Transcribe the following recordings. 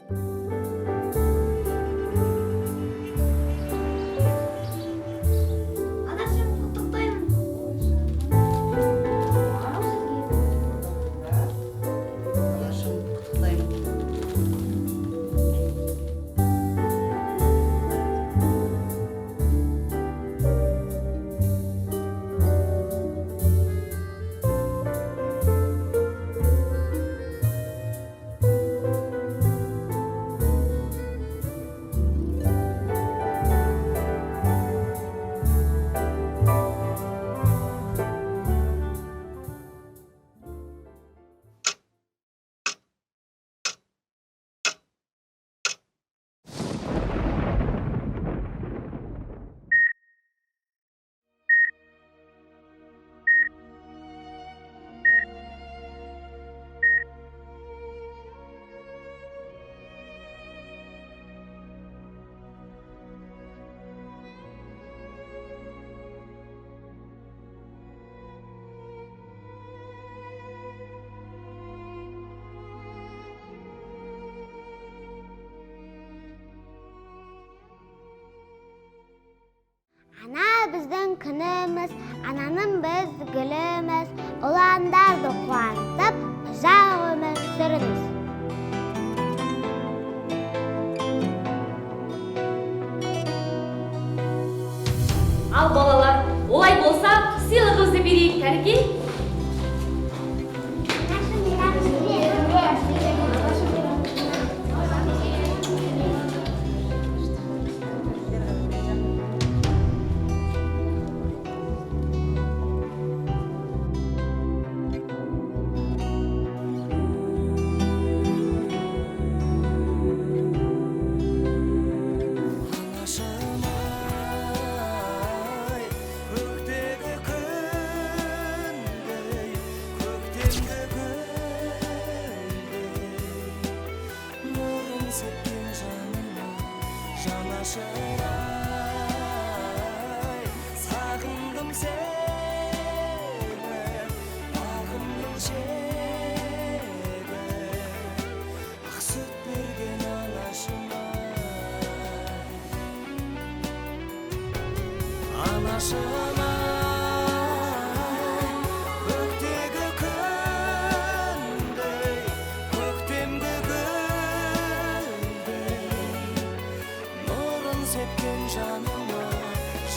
Анашым, құттықтаймын. Анашым, құттықтаймын. Ана біздің күніміз, ананың біз гүліміз, ұландарды қуантып, ұзақ өмір сүріңіз. Ал балалар, олай болса, сыйлығымызды берейік, кәніке. Сағындым сені, бағымның жегі, ақ сүт берген анашыма. Анашыма, көктегі күндей, көктемгі гүлдей, нұрын сепкен жаныма,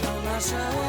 жанашыр.